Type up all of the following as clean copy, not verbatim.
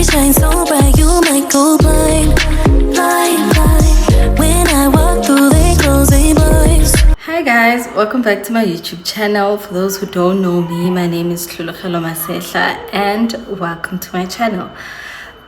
shine so bright, you might go blind, blind, blind. When I walk through, they close their blinds. Hi guys, welcome back to my YouTube channel. For those who don't know me, my name is Tlulugelo Masehla and welcome to my channel.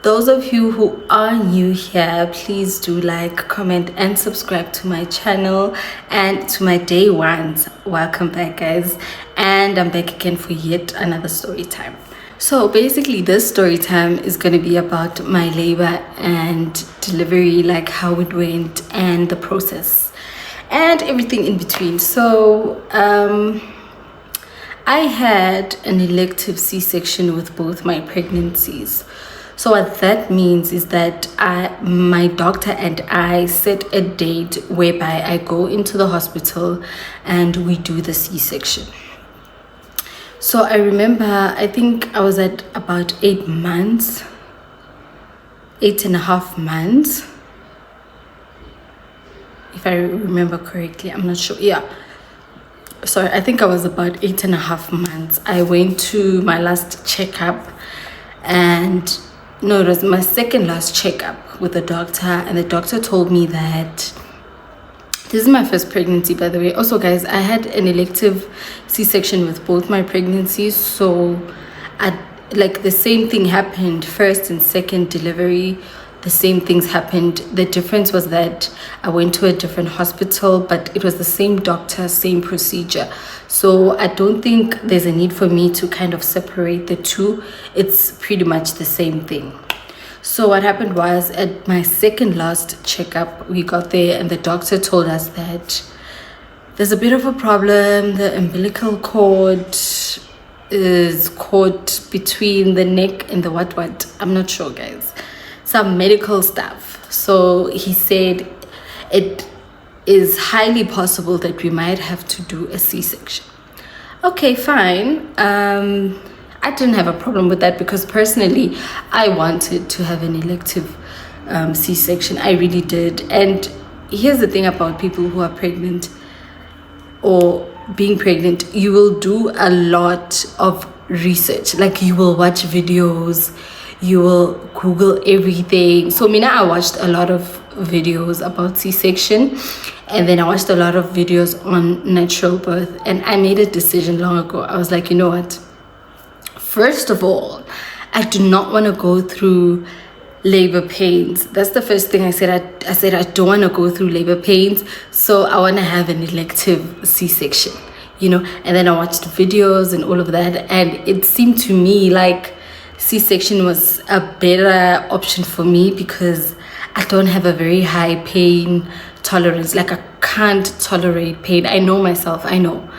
Those of you who are new here, please do like, comment and subscribe to my channel. And to my day ones, welcome back guys. And I'm back again for yet another story time. So basically this story time is going to be about my labor and delivery, like how it went and the process and everything in between. So I had an elective C-section with both my pregnancies. So what that means is that my doctor and I set a date whereby I go into the hospital and we do the C-section. So I remember, I think I was at about 8 months, 8.5 months, if I remember correctly. I'm not sure. Yeah. Sorry, I think I was about 8.5 months. I went to my last checkup and no, it was my second last checkup with the doctor, and the doctor told me that this is my first pregnancy, by the way. Also guys, I had an elective C-section with both my pregnancies, so like the same thing happened first and second delivery. The same things happened. The difference was that I went to a different hospital, but it was the same doctor, same procedure. So I don't think there's a need for me to kind of separate the two. It's pretty much the same thing. So what happened was, at my second last checkup, we got there and the doctor told us that there's a bit of a problem. The umbilical cord is caught between the neck and the what. I'm not sure guys. Some medical stuff. So he said it is highly possible that we might have to do a C-section. Okay, fine. I didn't have a problem with that because personally I wanted to have an elective C-section. I really did. And here's the thing about people who are pregnant or being pregnant: you will do a lot of research. Like, you will watch videos, you will Google everything. So Mina, I watched a lot of videos about C-section, and then I watched a lot of videos on natural birth, and I made a decision long ago. I was like, you know what, first of all, I do not want to go through labor pains. That's the first thing I said. I said I don't want to go through labor pains, so I want to have an elective C-section, you know. And then I watched videos and all of that, and it seemed to me like C-section was a better option for me because I don't have a very high pain tolerance. Like, I can't tolerate pain. I know myself, I know.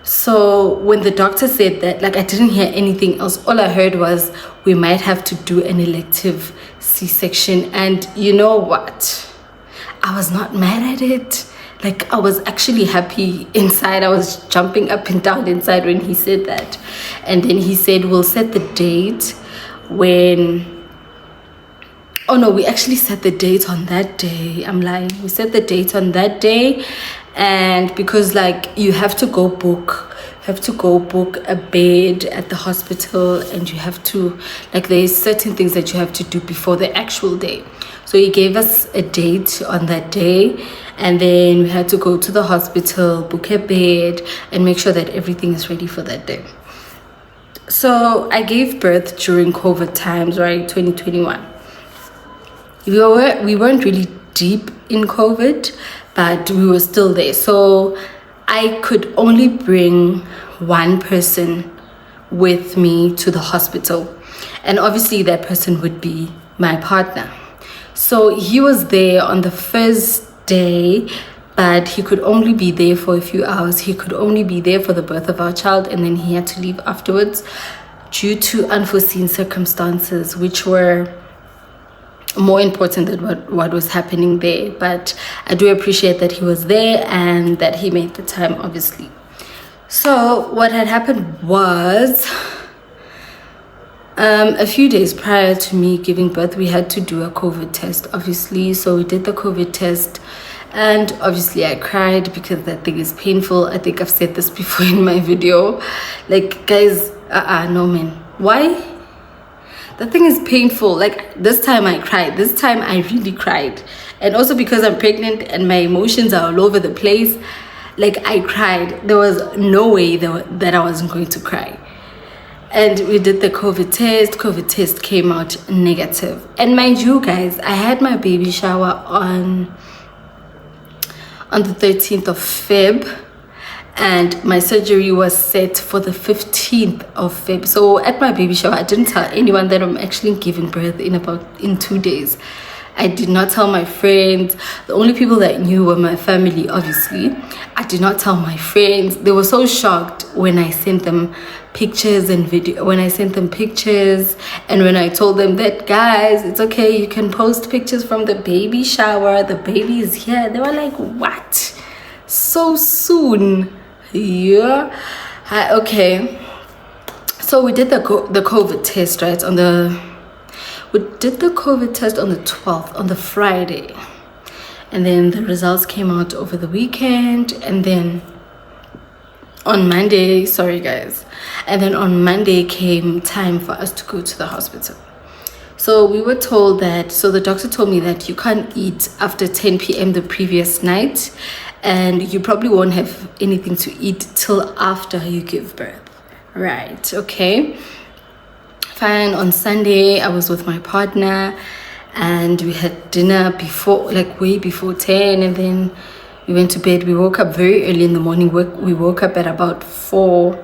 So when the doctor said that, like, I didn't hear anything else. All I heard was we might have to do an elective C-section. And you know what? I was not mad at it. Like, I was actually happy inside. I was jumping up and down inside when he said that. And then he said, we'll set the date when... Oh no, we actually set the date on that day. I'm lying. We set the date on that day. And because, like, you have to go book a bed at the hospital, and you have to, like, there's certain things that you have to do before the actual day. So he gave us a date on that day, and then we had to go to the hospital, book a bed, and make sure that everything is ready for that day. So I gave birth during COVID times, right? 2021. We weren't really deep in COVID, but we were still there. So I could only bring one person with me to the hospital, and obviously that person would be my partner. So he was there on the first day, but he could only be there for a few hours. He could only be there for the birth of our child, and then he had to leave afterwards due to unforeseen circumstances, which were more important than what was happening there. But I do appreciate that he was there and that he made the time, obviously. So what had happened was, a few days prior to me giving birth, we had to do a COVID test, obviously. So we did the COVID test, and obviously I cried because that thing is painful. I think I've said this before in my video. Like, guys, no man, why? the thing is painful. Like this time I cried. This time I really cried. And also because I'm pregnant and my emotions are all over the place, like I cried. There was no way that I wasn't going to cry. And we did the COVID test came out negative. And mind you guys, I had my baby shower on the 13th of Feb, and my surgery was set for the 15th of Feb. So at my baby shower, I didn't tell anyone that I'm actually giving birth in 2 days. I did not tell my friends. The only people that knew were my family, obviously. I did not tell my friends. They were so shocked when I sent them pictures and video. When I sent them pictures, and when I told them that, guys, it's okay, you can post pictures from the baby shower. The baby is here. They were like, what? So soon? Yeah. Okay. So we did the COVID test, right? We did the COVID test on the 12th, on the Friday. And then the results came out over the weekend. And then on Monday, sorry guys. And then on Monday came time for us to go to the hospital. So we were told that, so the doctor told me that you can't eat after 10 p.m. the previous night. And you probably won't have anything to eat till after you give birth. Right, okay. Fine. On Sunday I was with my partner and we had dinner before, like way before 10, and then we went to bed. We woke up very early in the morning. We woke up at about 4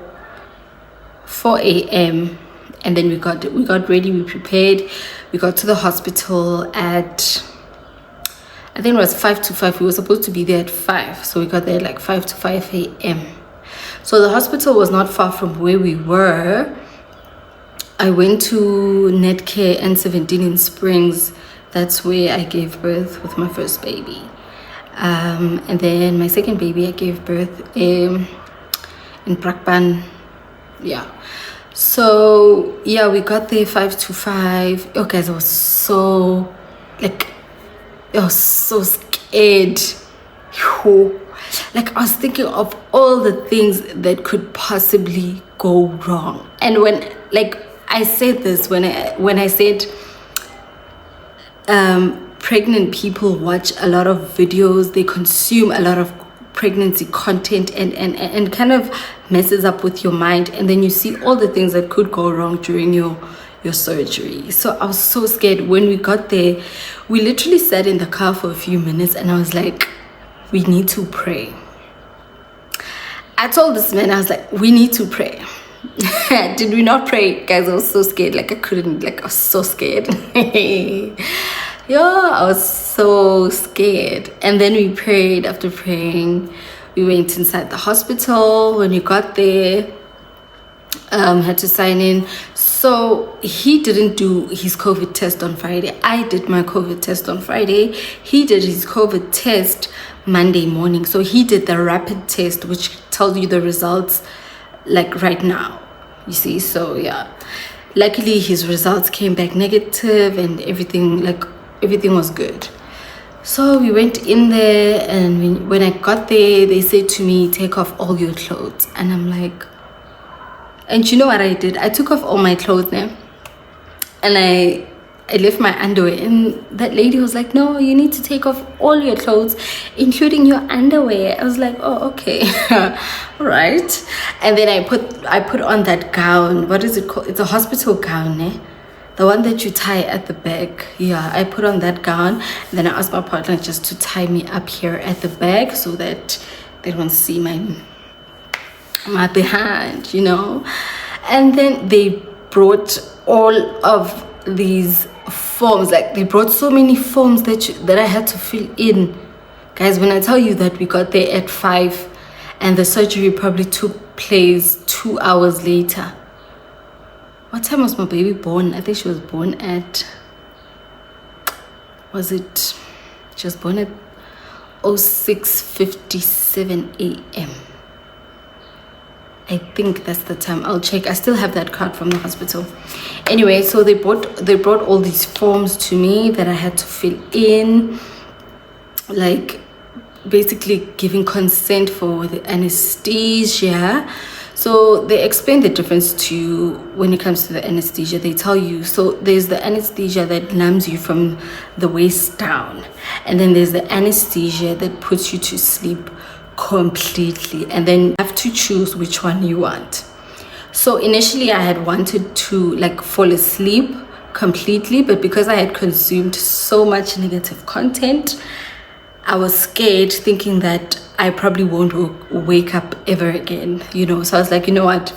a.m. and then we got ready, we prepared, we got to the hospital at, I think it was 5 to 5. We were supposed to be there at 5, so we got there like 5 to 5 a.m. So the hospital was not far from where we were. I went to Netcare N17 in Springs. That's where I gave birth with my first baby. And then my second baby I gave birth in Brakpan. Yeah. So yeah, we got there 5 to 5. Oh guys, I was so scared. Like I was thinking of all the things that could possibly go wrong. And when I said this, when I said pregnant people watch a lot of videos, they consume a lot of pregnancy content, and kind of messes up with your mind, and then you see all the things that could go wrong during your surgery. So I was so scared. When we got there, we literally sat in the car for a few minutes and I was like, we need to pray. I told this man, I was like, we need to pray. Did we not pray? Guys, I was so scared. Like I couldn't, like I was so scared. Yeah, I was so scared. And then we prayed. After praying, we went inside the hospital. When we got there, had to sign in. So he didn't do his COVID test on Friday. I did my COVID test on Friday. He did his COVID test Monday morning. So he did the rapid test, which tells you the results like right now, you see. So yeah, luckily his results came back negative and everything was good. So we went in there, and when I got there, they said to me, take off all your clothes. And I'm like, and you know what I did? I took off all my clothes now, and I left my underwear, and that lady was like, no, you need to take off all your clothes, including your underwear. I was like, oh, okay. All right. And then I put on that gown. What is it called? It's a hospital gown, eh? The one that you tie at the back. Yeah, I put on that gown, and then I asked my partner just to tie me up here at the back so that they don't see my behind, you know. And then they brought all of these forms. Like they brought so many forms that I had to fill in. Guys, when I tell you that we got there at 5 and the surgery probably took place 2 hours later. What time was my baby born? I think she was born at, she was born at 06:57 a.m. I think that's the time. I'll check. I still have that card from the hospital. Anyway, so they brought all these forms to me that I had to fill in, like basically giving consent for the anesthesia. So they explain the difference to you when it comes to the anesthesia. They tell you, so there's the anesthesia that numbs you from the waist down, and then there's the anesthesia that puts you to sleep completely, and then you have to choose which one you want. So initially I had wanted to like fall asleep completely, but because I had consumed so much negative content, I was scared, thinking that I probably won't wake up ever again, you know. So I was like, you know what,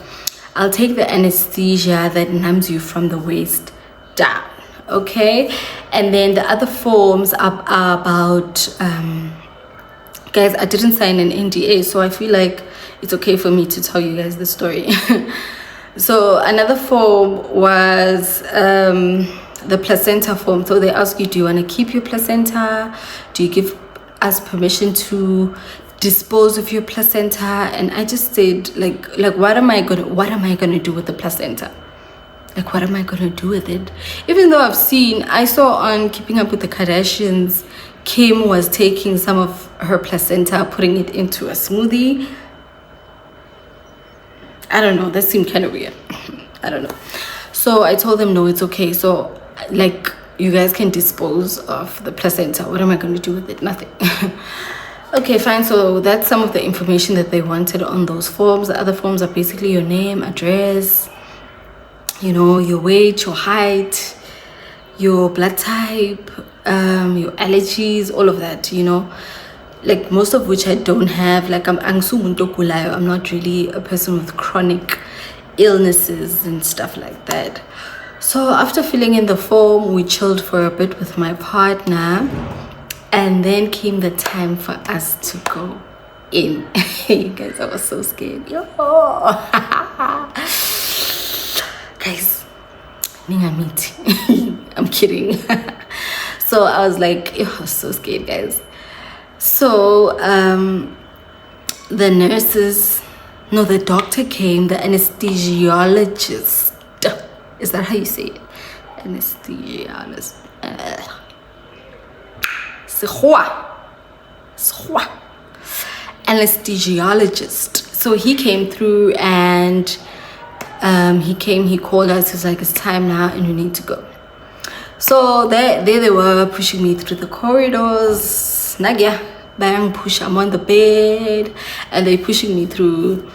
I'll take the anesthesia that numbs you from the waist down, okay? And then the other forms are about guys, I didn't sign an NDA, so I feel like it's okay for me to tell you guys the story. So another form was the placenta form. So they ask you, do you want to keep your placenta? Do you give us permission to dispose of your placenta? And I just said, like what am I gonna do with the placenta? Like, what am I gonna do with it? Even though I saw on Keeping Up with the Kardashians, Kim was taking some of her placenta, putting it into a smoothie. I don't know, that seemed kind of weird. I don't know. So I told them, no, it's okay. So like, you guys can dispose of the placenta. What am I going to do with it? Nothing. Okay, fine. So that's some of the information that they wanted on those forms. The other forms are basically your name, address, you know, your weight, your height, your blood type, your allergies, all of that, you know, like most of which I don't have. Like I'm not really a person with chronic illnesses and stuff like that. So after filling in the form, we chilled for a bit with my partner, and then came the time for us to go in. You guys, I was so scared. Yo. Guys, I'm kidding. So I was like, I was so scared, guys. So the doctor came, the anesthesiologist. Is that how you say it? Anesthesiologist. Anesthesiologist. So he came through, and he called us. He's like, it's time now and you need to go. So there they were, pushing me through the corridors. Nagya, bang, push. I'm on the bed, and they pushing me through,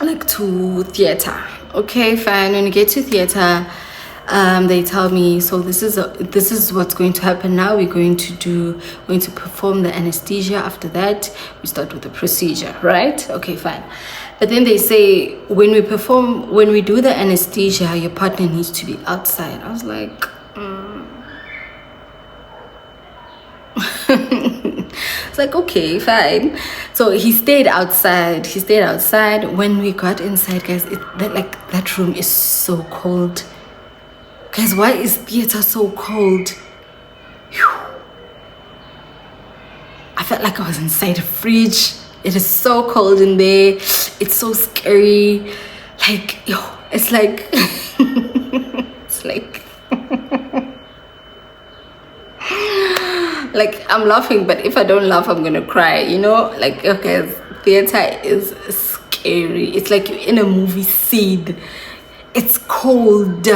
like, to theater. Okay, fine. When you get to theater, they tell me, so this is what's going to happen now. We're going to perform the anesthesia. After that, we start with the procedure, right? Okay, fine. But then they say, when we do the anesthesia, your partner needs to be outside. I was like, It's like, okay, fine. So he stayed outside. When we got inside, guys, that room is so cold. Guys, why is theater so cold? Whew. I felt like I was inside a fridge. It is so cold in there. It's so scary. Like, it's like it's like like I'm laughing, but if I don't laugh, I'm gonna cry, you know? Like, okay, theater is scary. It's like you're in a movie scene. It's cold.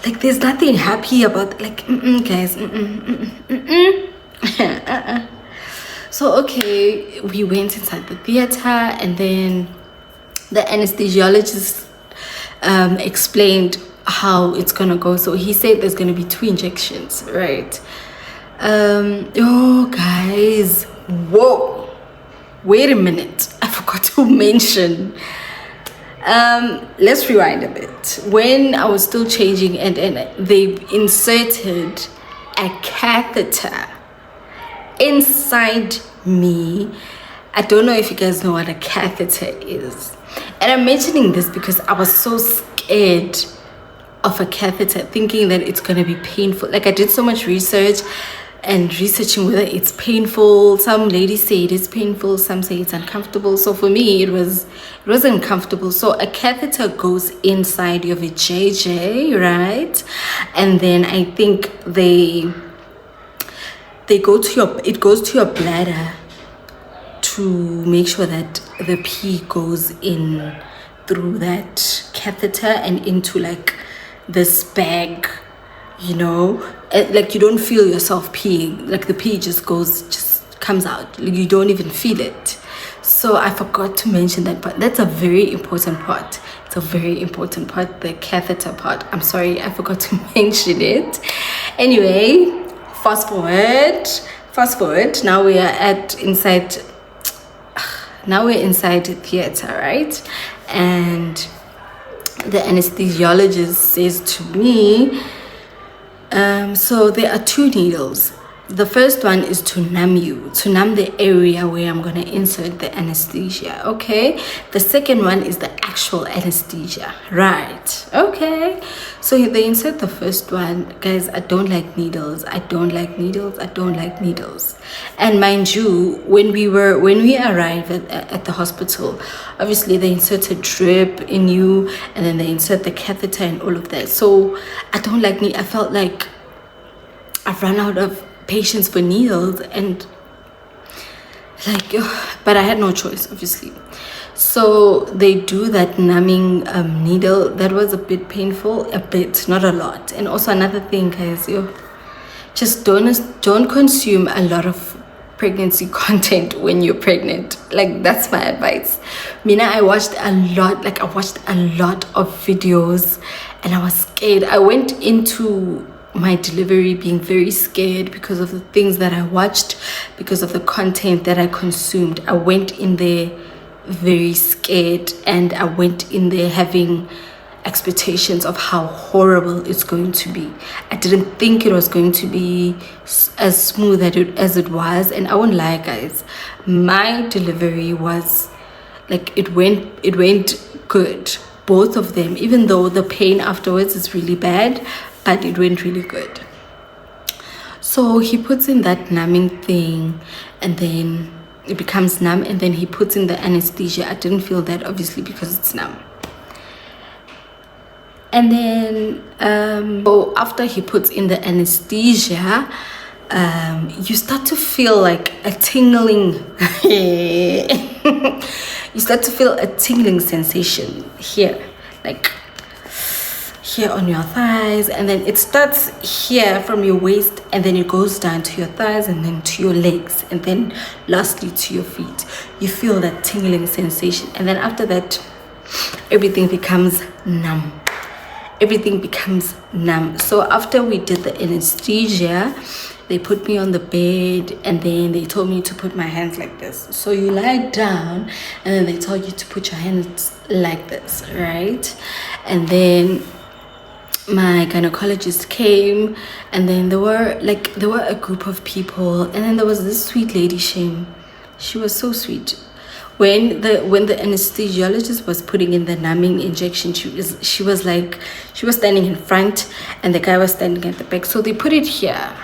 Like, there's nothing happy about, like, guys. So, okay, we went inside the theater, and then the anesthesiologist explained how it's gonna go. So he said there's gonna be 2 injections, right? Guys, whoa, wait a minute, I forgot to mention. Let's rewind a bit. When I was still changing, and they inserted a catheter inside me. I don't know if you guys know what a catheter is, and I'm mentioning this because I was so scared of a catheter, thinking that it's gonna be painful. Like, I did so much research and researching whether it's painful. Some ladies say it is painful, some say it's uncomfortable. So for me, it wasn't uncomfortable. So a catheter goes inside your vajayjay, right? And then I think it goes to your bladder to make sure that the pee goes in through that catheter and into like this bag, you know, like you don't feel yourself peeing, like the pee just comes out, like you don't even feel it. So I forgot to mention that, but that's a very important part. It's a very important part, the catheter part. I'm sorry, I forgot to mention it. Anyway, fast forward. Now we are inside the theater, right? And the anesthesiologist says to me, so there are 2 needles. The first one is to numb the area where I'm gonna insert the anesthesia. Okay. The second one is the actual anesthesia. Right. Okay. So they insert the first one. Guys, I don't like needles. And mind you, when we arrived at the hospital, obviously they insert a drip in you, and then they insert the catheter and all of that. So I don't like needles. I felt like I've run out of patience for needles, and like, but I had no choice, obviously. So they do that numbing needle. That was a bit painful, a bit, not a lot. And also another thing, guys, just don't consume a lot of pregnancy content when you're pregnant. Like, that's my advice. Mina, I watched a lot of videos, and I was scared. I went into my delivery being very scared because of the things that I watched, because of the content that I consumed. I went in there very scared, and I went in there having expectations of how horrible it's going to be. I didn't think it was going to be as smooth as it was, and I won't lie, guys, my delivery was like, it went good, both of them, even though the pain afterwards is really bad, but it went really good. So he puts in that numbing thing, and then it becomes numb, and then he puts in the anesthesia. I didn't feel that, obviously, because it's numb. And then after he puts in the anesthesia, you start to feel like a tingling you start to feel a tingling sensation here, like here on your thighs, and then it starts here from your waist, and then it goes down to your thighs, and then to your legs, and then lastly to your feet. You feel that tingling sensation, and then after that, everything becomes numb. So after we did the anesthesia, they put me on the bed, and then they told me to put my hands like this. So you lie down, and then they tell you to put your hands like this, right? And then my gynecologist came, and then there were a group of people, and then there was this sweet lady, she was so sweet. When the anesthesiologist was putting in the numbing injection, she was standing in front, and the guy was standing at the back. So they put it here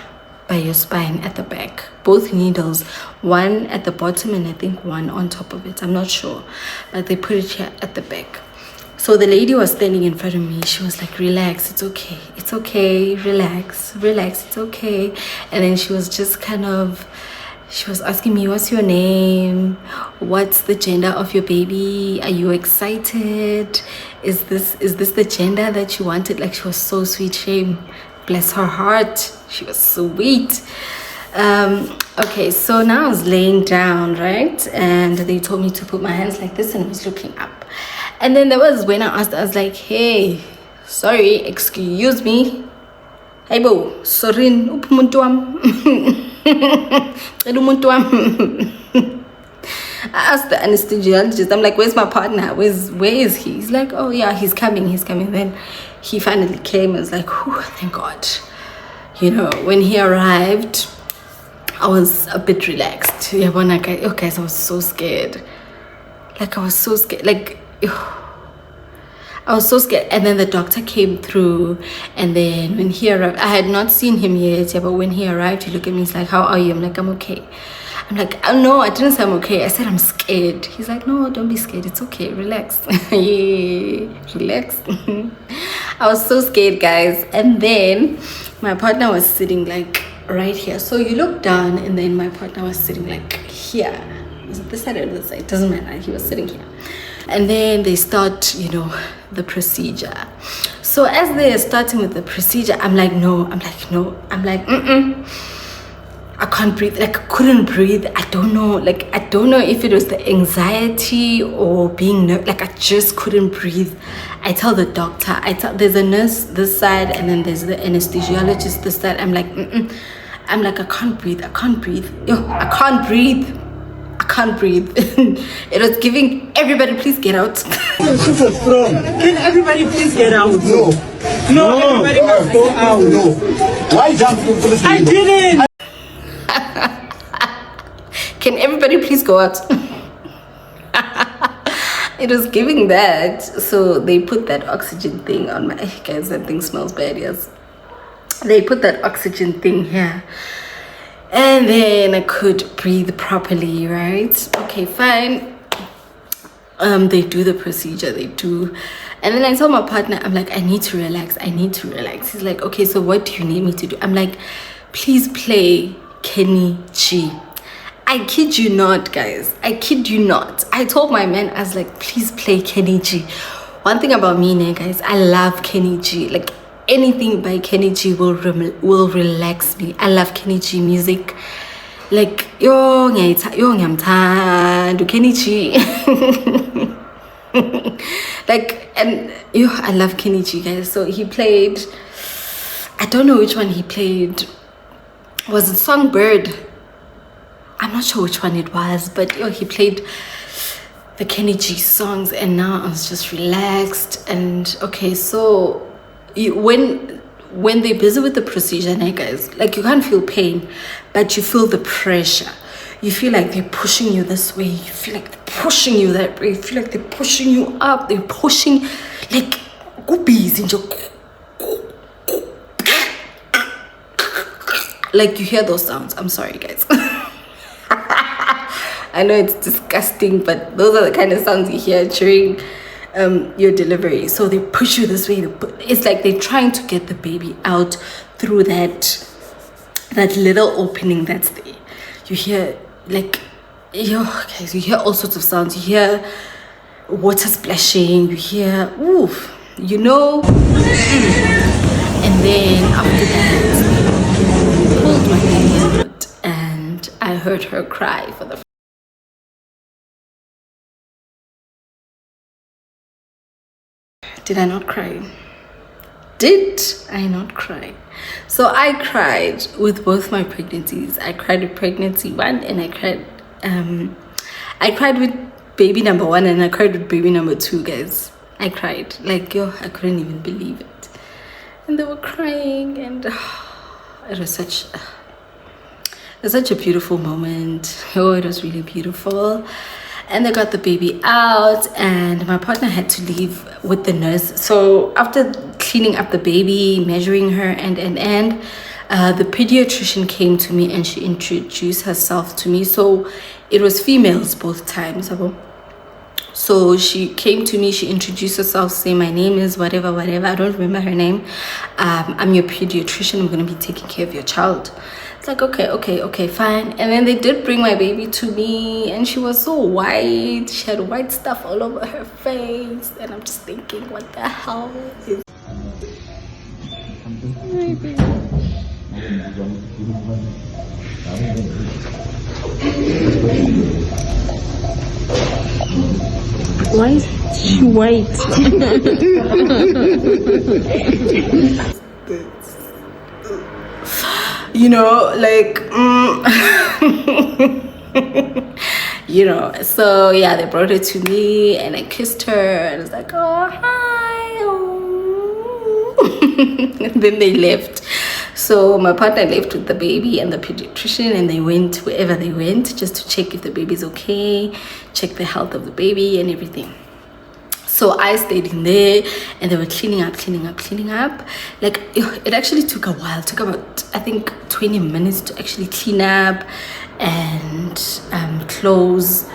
by your spine at the back, both needles, one at the bottom and I think one on top of it, I'm not sure, but they put it here at the back. So the lady was standing in front of me. She was like, relax, it's okay, relax, it's okay. And then she was just she was asking me, what's your name? What's the gender of your baby? Are you excited? Is this the gender that you wanted? Like, she was so sweet. Shame, bless her heart. She was sweet. Okay, so now I was laying down, right? And they told me to put my hands like this, and I was looking up. And then there was when I asked, I was like, hey, sorry, excuse me. Hey, bo, sorry, umuntu wami. I asked the anesthesiologist, I'm like, where's my partner? Where is he? He's like, oh yeah, he's coming. Then he finally came. I was like, whew, thank God. You know, when he arrived, I was a bit relaxed. Yeah, okay, so I was so scared. I was so scared. And then the doctor came through, and then when he arrived, I had not seen him yet, but when he arrived, he looked at me, he's like, how are you? I'm like, I'm okay. I'm like, oh, no, I didn't say I'm okay. I said I'm scared. He's like, no, don't be scared. It's okay. Relax. Yeah, relax. I was so scared, guys. And then my partner was sitting like right here. So you look down, and then my partner was sitting like here. Was it this side or this side? Doesn't matter. He was sitting here. And then they start, you know, the procedure. So as they're starting with the procedure, I'm like, no. I'm like, I can't breathe. Like, I couldn't breathe. I don't know. Like, I don't know if it was the anxiety or being like, I just couldn't breathe. I tell the doctor, there's a nurse this side, and then there's the anesthesiologist this side. I'm like, I can't breathe. I can't breathe. Yo, I can't breathe. I can't breathe. It was giving, everybody please get out. Super strong. Can everybody please get out? No, everybody must go out. No. Why jump to police? I didn't. Can everybody please go out? It was giving that. So they put that oxygen thing on my, guys, that thing smells bad, yes. They put that oxygen thing here. And then I could breathe properly, right? Okay, fine. They do the procedure, and then I tell my partner, I'm like, I need to relax. He's like, okay, so what do you need me to do? I'm like, please play Kenny G. I kid you not, guys. I kid you not. I told my man, I was like, please play Kenny G. One thing about me, guys, I love Kenny G. Like, anything by Kenny G will relax me. I love Kenny G music. Like, yo ngiyamthanda Kenny G. Like, and yo, I love Kenny G, guys. So he played, I don't know which one he played. Was it Songbird? I'm not sure which one it was, but yo, he played the Kenny G songs, and now I was just relaxed. And okay, so when they're busy with the procedure, guys, like, you can't feel pain, but you feel the pressure. You feel like they're pushing you this way, you feel like they're pushing you that way, you feel like they're pushing you up, they're pushing, like, go busy, like, you hear those sounds. I'm sorry, guys. I know it's disgusting, but those are the kind of sounds you hear during your delivery. So they push you this way. It's like they're trying to get the baby out through that little opening that's there. You hear, like, yo, guys, you hear all sorts of sounds. You hear water splashing. You hear, oof, you know. And then after that, pulled my baby out, and I heard her cry for the. Did I not cry? Did I not cry? So I cried with both my pregnancies. I cried with pregnancy 1, and I cried with baby number 1, and I cried with baby number 2, guys. I cried. Like, yo, I couldn't even believe it. And they were crying, and it was such a beautiful moment. Oh, it was really beautiful. And they got the baby out, and my partner had to leave with the nurse. So after cleaning up the baby, measuring her, and the pediatrician came to me, and she introduced herself to me. So it was females both times. So she came to me, she introduced herself, saying, my name is whatever, I don't remember her name. I'm your pediatrician, I'm going to be taking care of your child. It's like, okay, fine. And then they did bring my baby to me, and she was so white. She had white stuff all over her face, and I'm just thinking, what the hell is why is she white? you know, like, you know. So yeah, they brought her to me, and I kissed her, and it's like, oh, hi, oh. And then they left. So my partner left with the baby and the pediatrician, and they went wherever they went, just to check if the baby's okay, check the health of the baby and everything. So I stayed in there, and they were cleaning up. Like, it actually took a while. It took about, I think, 20 minutes to actually clean up and close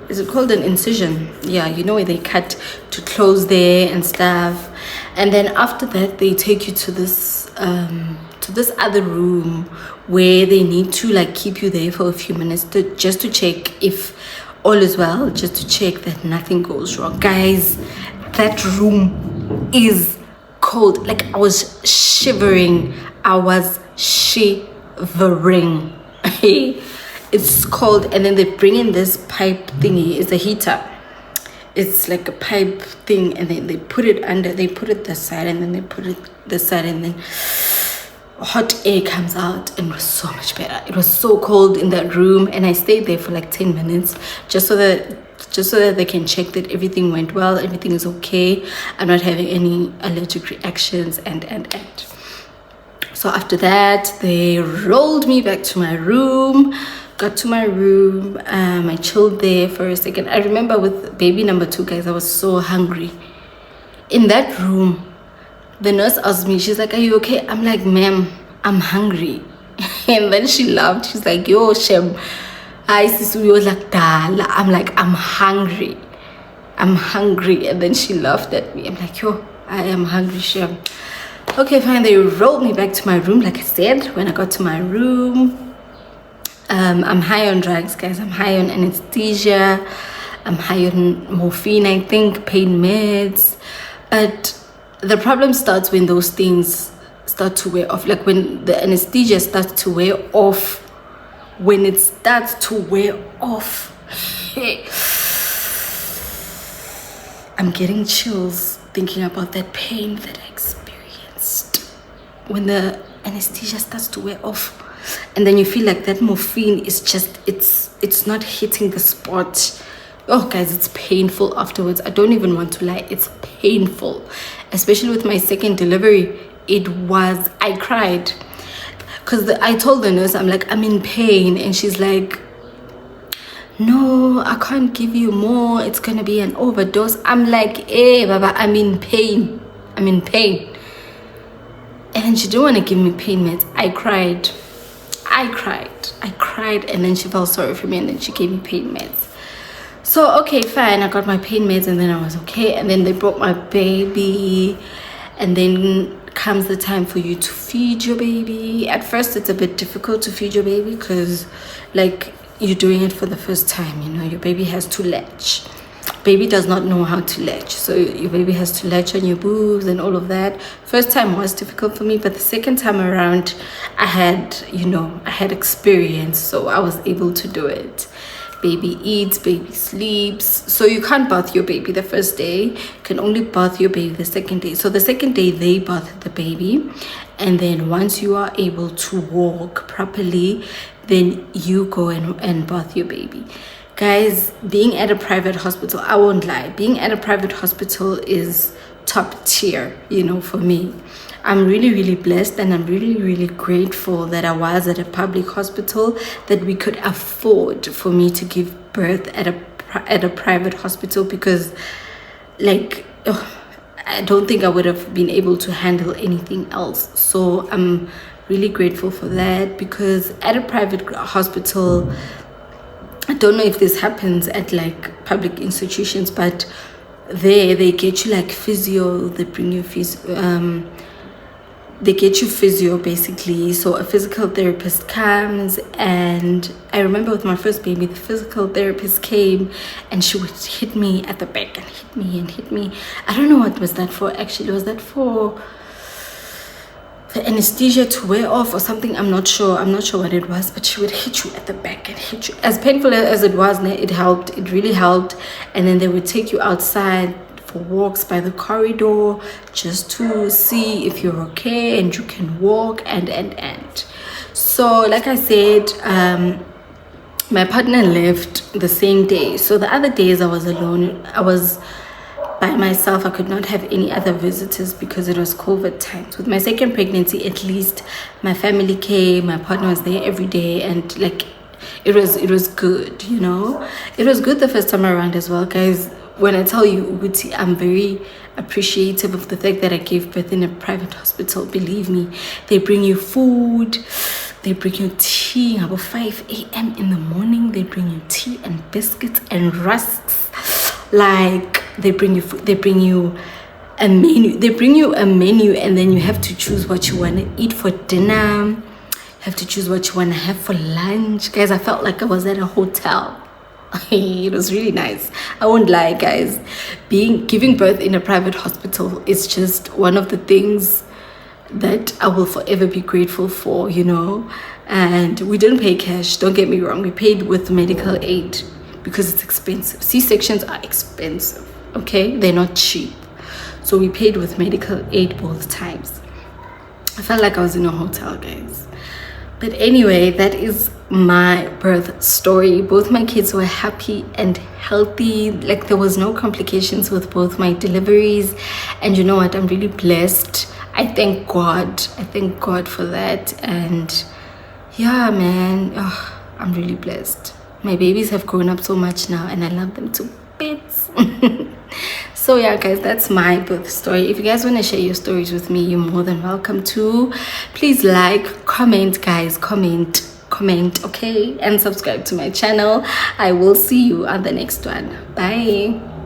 is it called an incision? Yeah, you know, where they cut to close there and stuff. And then after that, they take you to to this other room where they need to like keep you there for a few minutes just to check if all is well, just to check that nothing goes wrong. Guys, that room is cold. Like, I was shivering. I was shivering. It's cold. And then they bring in this pipe thingy. It's a heater. It's like a pipe thing, and then they put it under, they put it this side, and then they put it this side, and then hot air comes out, and it was so much better. It was so cold in that room, and I stayed there for like 10 minutes just so that they can check that everything went well, everything is okay, I'm not having any allergic reactions, and so after that they rolled me back to my room. Got to my room, I chilled there for a second. I remember with baby number 2, guys, I was so hungry. In that room, the nurse asked me, she's like, are you okay? I'm like, ma'am, I'm hungry. And then she laughed. She's like, yo, Shem, I'm like, I'm hungry. I'm hungry. And then she laughed at me. I'm like, yo, I am hungry, Shem. Okay, fine. They rolled me back to my room, like I said. When I got to my room, I'm high on drugs, guys. I'm high on anesthesia. I'm high on morphine, I think, pain meds. But the problem starts when those things start to wear off. Like when the anesthesia starts to wear off. When it starts to wear off. I'm getting chills thinking about that pain that I experienced. When the anesthesia starts to wear off. And then you feel like that morphine is just, it's not hitting the spot. Oh, guys, it's painful afterwards. I don't even want to lie. It's painful. Especially with my second delivery. I cried. Because I told the nurse, I'm like, I'm in pain. And she's like, no, I can't give you more. It's going to be an overdose. I'm like, hey, Baba, I'm in pain. I'm in pain. And then she didn't want to give me pain meds. I cried, and then she felt sorry for me, and then she gave me pain meds. So, okay, fine, I got my pain meds, and then I was okay, and then they brought my baby, and then comes the time for you to feed your baby. At first, it's a bit difficult to feed your baby, because, like, you're doing it for the first time, you know, your baby has to latch. Baby does not know how to latch, so your baby has to latch on your boobs and all of that. First time was difficult for me, but the second time around I had experience, so I was able to do it. Baby eats, baby sleeps, so you can't bath your baby the first day. You can only bath your baby the second day. So the second day they bath the baby, and then once you are able to walk properly, then you go and bath your baby. Guys, being at a private hospital, I won't lie, being at a private hospital is top tier, you know, for me. I'm really, really blessed, and I'm really, really grateful that I was at a public hospital, that we could afford for me to give birth at a private hospital, because, like, I don't think I would have been able to handle anything else. So I'm really grateful for that, because at a private hospital, I don't know if this happens at like public institutions, but they get you like physio, they bring you physio, they get you physio basically. So a physical therapist comes, and I remember with my first baby, the physical therapist came, and she would hit me at the back and hit me. I don't know what was that for actually. Was that for the anesthesia to wear off or something? I'm not sure what it was, but she would hit you at the back and hit you. As painful as it was, it helped. It really helped. And then they would take you outside for walks by the corridor just to see if you're okay and you can walk and so, like I said, my partner left the same day. So the other days I was alone. I was by myself. I could not have any other visitors because it was COVID times. With my second pregnancy, at least my family came, my partner was there every day, and like it was good, you know. It was good the first time around as well, guys. When I tell you, Uguti, I'm very appreciative of the fact that I gave birth in a private hospital. Believe me, they bring you food, they bring you tea about 5 a.m. in the morning. They bring you tea and biscuits and rusks. Like, they bring you food, they bring you a menu. They bring you a menu, and then you have to choose what you want to eat for dinner. You have to choose what you want to have for lunch. Guys, I felt like I was at a hotel. It was really nice. I won't lie, guys. Giving birth in a private hospital is just one of the things that I will forever be grateful for, you know. And we didn't pay cash, don't get me wrong. We paid with medical aid because it's expensive. C-sections are expensive, okay? They're not cheap. So we paid with medical aid both times. I felt like I was in a hotel, guys. But anyway, that is my birth story. Both my kids were happy and healthy. Like, there was no complications with both my deliveries. And you know what? I'm really blessed. I thank God. I thank God for that. And yeah, man, I'm really blessed. My babies have grown up so much now, and I love them to bits. So yeah, guys, that's my birth story. If you guys want to share your stories with me, you're more than welcome to. Please like, comment, guys, comment, okay, and subscribe to my channel. I will see you on the next one. Bye.